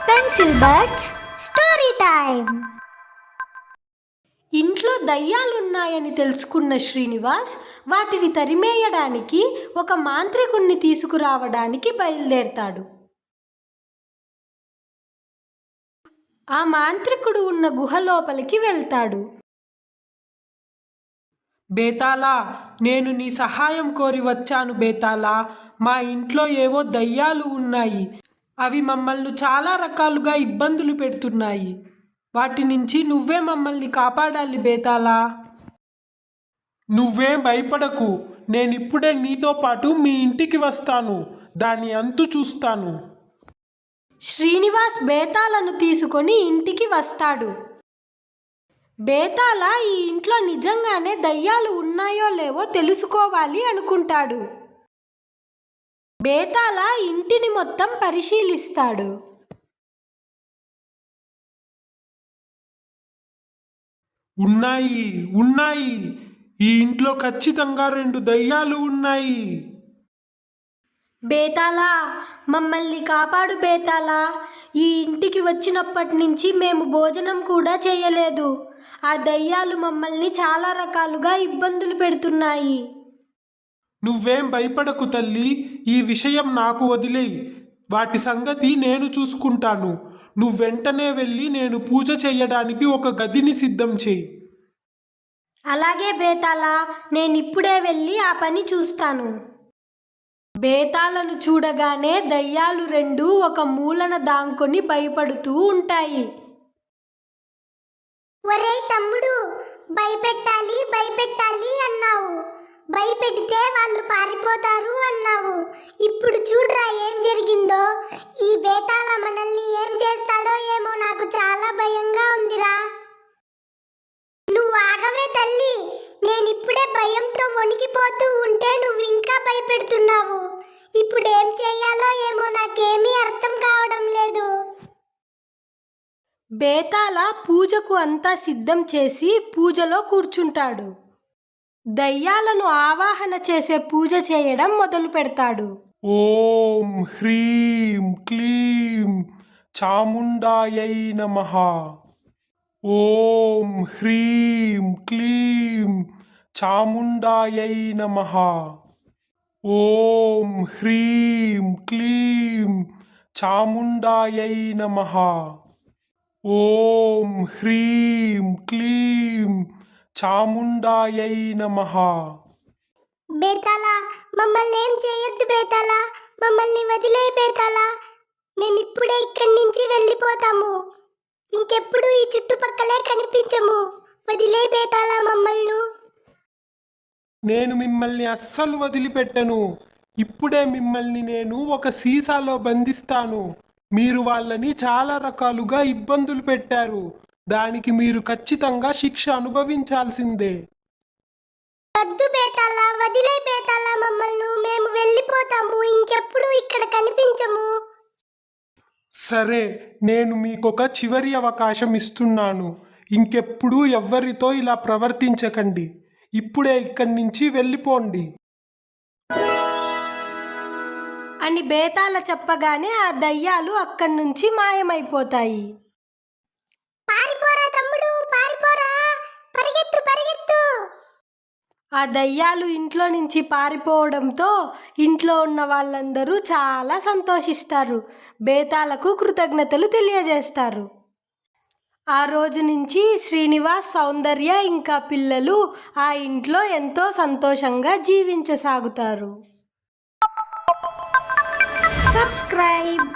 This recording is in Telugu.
Pencil birds story time. ఇంట్లో దయ్యాలున్నాయని తెలుసుకున్న శ్రీనివాస్ వాటిని తరిమేయడానికి ఒక మాంత్రికుణ్ణి తీసుకురావడానికి బయలుదేరతాడు. ఆ మాంత్రికుడు ఉన్న గుహ లోపలికి వెళ్తాడు. బేతాళా, నేను నీ సహాయం కోరి వచ్చాను బేతాళా. మా ఇంట్లో ఏవో దయ్యాలు ఉన్నాయి. అవి మమ్మల్ని చాలా రకాలుగా ఇబ్బందులు పెడుతున్నాయి. వాటి నుంచి నువ్వే మమ్మల్ని కాపాడాలి బేతాళా. నువ్వేం భయపడకు. నేనిప్పుడే నీతో పాటు మీ ఇంటికి వస్తాను. దాని అంతు చూస్తాను. శ్రీనివాస్ బేతాళను తీసుకొని ఇంటికి వస్తాడు. బేతాళ ఈ ఇంట్లో నిజంగానే దయ్యాలు ఉన్నాయో లేవో తెలుసుకోవాలి అనుకుంటాడు. బేతాళ ఇంటిని మొత్తం పరిశీలిస్తాడు. ఉన్నాయి ఉన్నాయి ఈ ఇంట్లో ఖచ్చితంగా 2 దయ్యాలు ఉన్నాయి. బేతాళ, మమ్మల్ని కాపాడు బేతాళ. ఈ ఇంటికి వచ్చినప్పటి నుంచి మేము భోజనం కూడా చేయలేదు. ఆ దయ్యాలు మమ్మల్ని చాలా రకాలుగా ఇబ్బందులు పెడుతున్నాయి. నువ్వేం భయపడకు తల్లి. ఈ విషయం నాకు వదిలేయి. వాటి సంగతి నేను చూసుకుంటాను. నువ్వు వెంటనే వెళ్ళి నేను పూజ చేయడానికి ఒక గదిని సిద్ధం చేయి. అలాగే బేతాళ, నేనిప్పుడే వెళ్ళి ఆ పని చూస్తాను. బేతాళను చూడగానే దయ్యాలు 2 ఒక మూలన దాంకొని భయపడుతూ ఉంటాయి. ఒరేయ్ తమ్ముడు, భయపెట్టాలి అన్నావు. భయపెడితే వాళ్ళు పారిపోతారు అన్నావు. ఇప్పుడు చూడ్రా ఏం జరిగిందో. ఈ బేతాళ మనల్ని ఏం చేస్తాడో ఏమో, నాకు చాలా భయంగా ఉందిరా. నువ్వు ఆగవే తల్లి. నేనిప్పుడే భయంతో వణికిపోతూ ఉంటే నువ్వు ఇంకా భయపెడుతున్నావు. ఇప్పుడు ఏం చేయాలో ఏమో నాకేమీ అర్థం కావడం లేదు. బేతాళ పూజకు అంతా సిద్ధం చేసి పూజలో కూర్చుంటాడు. దయ్యాలను ఆవాహన చేసే పూజ చేయడం మొదలు పెడతాడు. ఓం హ్రీం క్లీం చాముండాయై నమః. ఓం హ్రీం క్లీం చాముండాయై నమః. ఓం హ్రీం క్లీం చాముండాయై నమః. ఓం హ్రీం క్లీం చాముండాయై నమః. బేతాళ, మమ్మల్ని ఏం చేయొద్దు బేతాళ. మమ్మల్ని వదిలేయ్ బేతాళ. మేమిప్పుడే ఇక్కడి నుంచి వెళ్ళిపోతాము. ఇంకెప్పుడు ఈ చుట్టుపక్కలే కనిపించము. వదిలేయ్ బేతాళ మమ్మల్ని. నేను మిమ్మల్ని అస్సలు వదిలిపెట్టను. ఇప్పుడే మిమ్మల్ని నేను ఒక సీసాలో బంధిస్తాను. మీరు వాళ్ళని చాలా రకాలుగా ఇబ్బందులు పెట్టారు. దానికి మీరు ఖచ్చితంగా శిక్ష అనుభవించాల్సిందే. వద్దు బేతాళ, వదిలేయ్ బేతాళ మమ్మల్ని. మేము వెళ్ళిపోతాము. ఇంకెప్పుడు ఇక్కడ కనిపించము. సరే, నేను మీకొక చివరి అవకాశం ఇస్తున్నాను. ఇంకెప్పుడు ఎవ్వరితో ఇలా ప్రవర్తించకండి. ఇప్పుడే ఇక్కడి నుంచి వెళ్ళిపోండి అని బేతాళ చెప్పగానే ఆ దయ్యాలు అక్కడి నుంచి మాయమైపోతాయి. పారిపోరా తమ్ముడు, పారిపోరా. పరిగెత్తు పరిగెత్తు. ఆ దయ్యాలు ఇంట్లో నుంచి పారిపోవడంతో ఇంట్లో ఉన్న వాళ్ళందరూ చాలా సంతోషిస్తారు. బేతాళకు కృతజ్ఞతలు తెలియజేస్తారు. ఆ రోజు నుంచి శ్రీనివాస్, సౌందర్య ఇంకా పిల్లలు ఆ ఇంట్లో ఎంతో సంతోషంగా జీవించసాగుతారు. సబ్స్క్రైబ్.